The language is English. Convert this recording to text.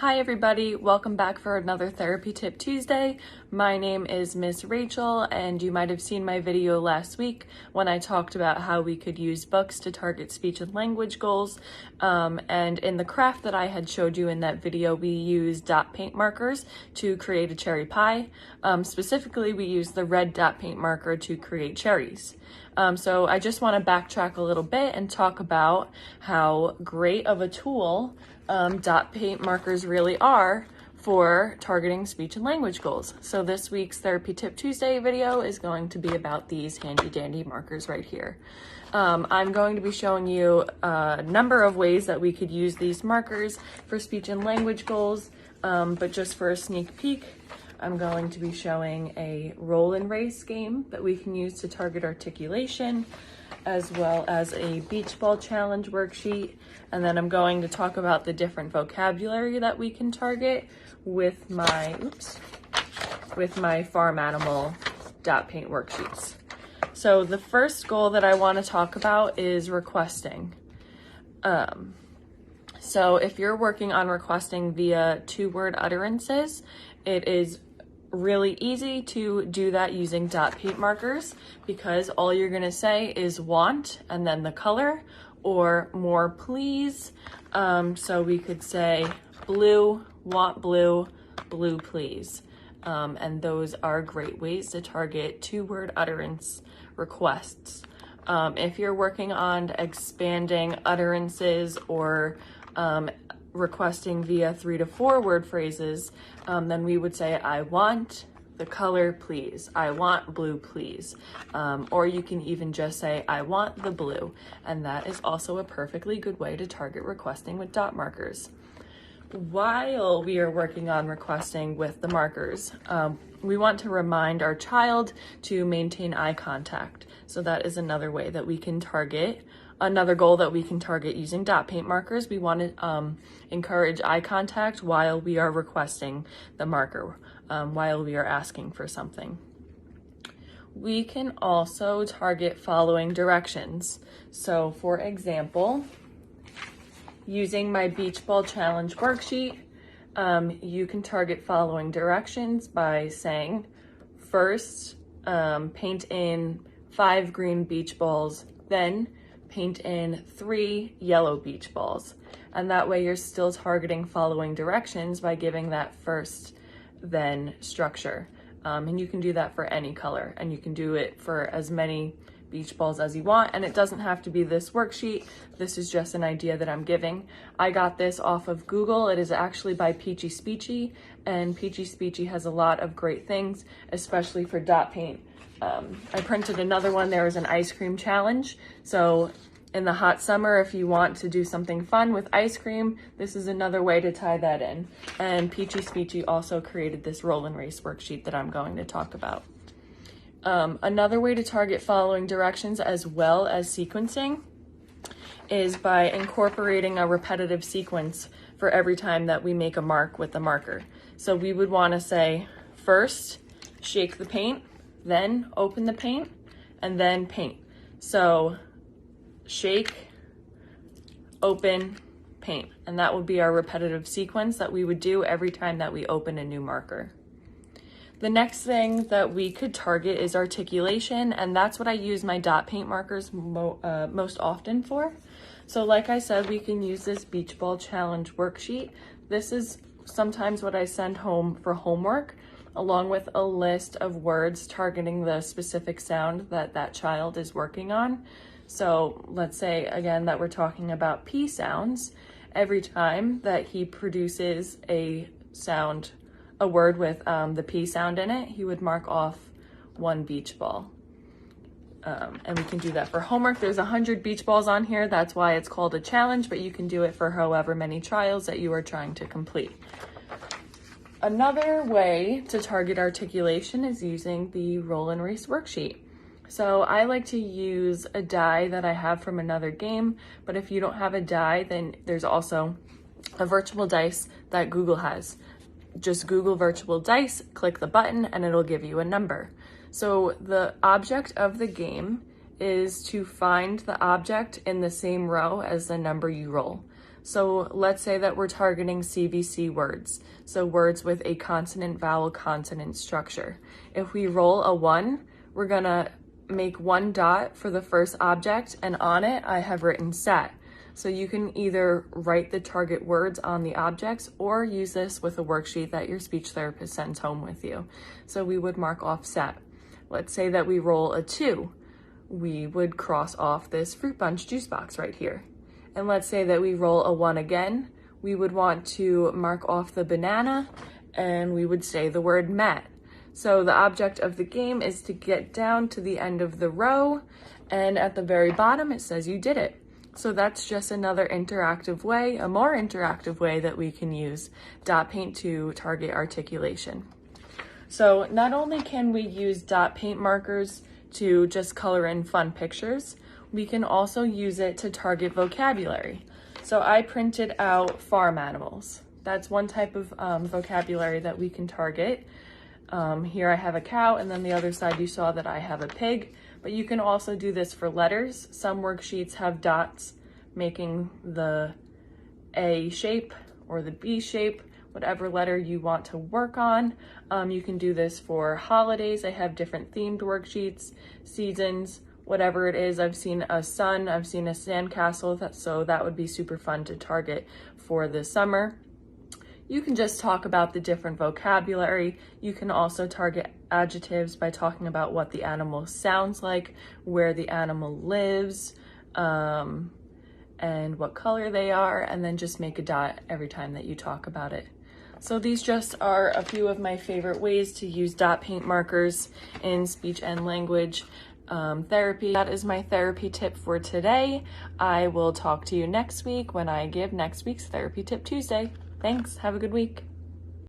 Hi everybody, welcome back for another Therapy Tip Tuesday. My name is Miss Rachel and you might have seen my video last week when I talked about how we could use books to target speech and language goals. And in the craft that I had showed you in that video, we used dot paint markers to create a cherry pie. Specifically, we used the red dot paint marker to create cherries. So I just want to backtrack a little bit and talk about how great of a tool dot paint markers really are for targeting speech and language goals. So this week's Therapy Tip Tuesday video is going to be about these handy dandy markers right here. I'm going to be showing you a number of ways that we could use these markers for speech and language goals, but just for a sneak peek, I'm going to be showing a roll and race game that we can use to target articulation, as well as a beach ball challenge worksheet. And then I'm going to talk about the different vocabulary that we can target with my, farm animal dot paint worksheets. So the first goal that I want to talk about is requesting. So if you're working on requesting via two-word utterances, it is really easy to do that using dot paint markers because all you're going to say is want and then the color, or more please. So we could say blue, want blue, blue please. And those are great ways to target two-word utterance requests. If you're working on expanding utterances or requesting via 3 to 4 word phrases, then we would say, I want the color, please. I want blue, please. Or you can even just say, I want the blue. And that is also a perfectly good way to target requesting with dot markers. While we are working on requesting with the markers, we want to remind our child to maintain eye contact. So that is another way that we can target. Another goal that we can target using dot paint markers. We want to encourage eye contact while we are requesting the marker, while we are asking for something. We can also target following directions. So for example, using my beach ball challenge worksheet, you can target following directions by saying, first, paint in 5 green beach balls, then paint in 3 yellow beach balls. And that way you're still targeting following directions by giving that first, then structure. And you can do that for any color, and you can do it for as many beach balls as you want, and it doesn't have to be this worksheet. This is just an idea that I'm giving. I got this off of Google. It is actually by Peachy Speechy, and Peachy Speechy has a lot of great things, especially for dot paint. I printed another one. There was an ice cream challenge. So in the hot summer, if you want to do something fun with ice cream, this is another way to tie that in. And Peachy Speechy also created this roll and race worksheet that I'm going to talk about. Another way to target following directions as well as sequencing is by incorporating a repetitive sequence for every time that we make a mark with the marker. So we would want to say, first, shake the paint, then open the paint, and then paint. So shake, open, paint. And that would be our repetitive sequence that we would do every time that we open a new marker. The next thing that we could target is articulation, and that's what I use my dot paint markers most often for. So like I said, we can use this beach ball challenge worksheet. This is sometimes what I send home for homework, along with a list of words targeting the specific sound that that child is working on. So let's say again that we're talking about P sounds. Every time that he produces a word with the P sound in it, he would mark off 1 beach ball. And we can do that for homework. There's 100 beach balls on here. That's why it's called a challenge, but you can do it for however many trials that you are trying to complete. Another way to target articulation is using the roll and race worksheet. So I like to use a die that I have from another game, but if you don't have a die, then there's also a virtual dice that Google has. Just Google virtual dice, click the button, and it'll give you a number. So the object of the game is to find the object in the same row as the number you roll. So let's say that we're targeting CVC words, so words with a consonant, vowel, consonant structure. If we roll a 1, we're gonna make 1 dot for the first object, and on it I have written set. So you can either write the target words on the objects or use this with a worksheet that your speech therapist sends home with you. So we would mark off set. Let's say that we roll a 2. We would cross off this fruit punch juice box right here. And let's say that we roll a 1 again. We would want to mark off the banana and we would say the word met. So the object of the game is to get down to the end of the row, and at the very bottom it says you did it. So that's just another interactive way, a more interactive way that we can use dot paint to target articulation. So not only can we use dot paint markers to just color in fun pictures, we can also use it to target vocabulary. So I printed out farm animals. That's one type of vocabulary that we can target. Here I have a cow, and then the other side you saw that I have a pig, but you can also do this for letters. Some worksheets have dots making the A shape or the B shape, whatever letter you want to work on. You can do this for holidays. I have different themed worksheets, seasons, whatever it is. I've seen a sun, I've seen a sandcastle, so that would be super fun to target for the summer. You can just talk about the different vocabulary. You can also target adjectives by talking about what the animal sounds like, where the animal lives, and what color they are, and then just make a dot every time that you talk about it. So these just are a few of my favorite ways to use dot paint markers in speech and language therapy. That is my therapy tip for today. I will talk to you next week when I give next week's Therapy Tip Tuesday. Thanks. Have a good week.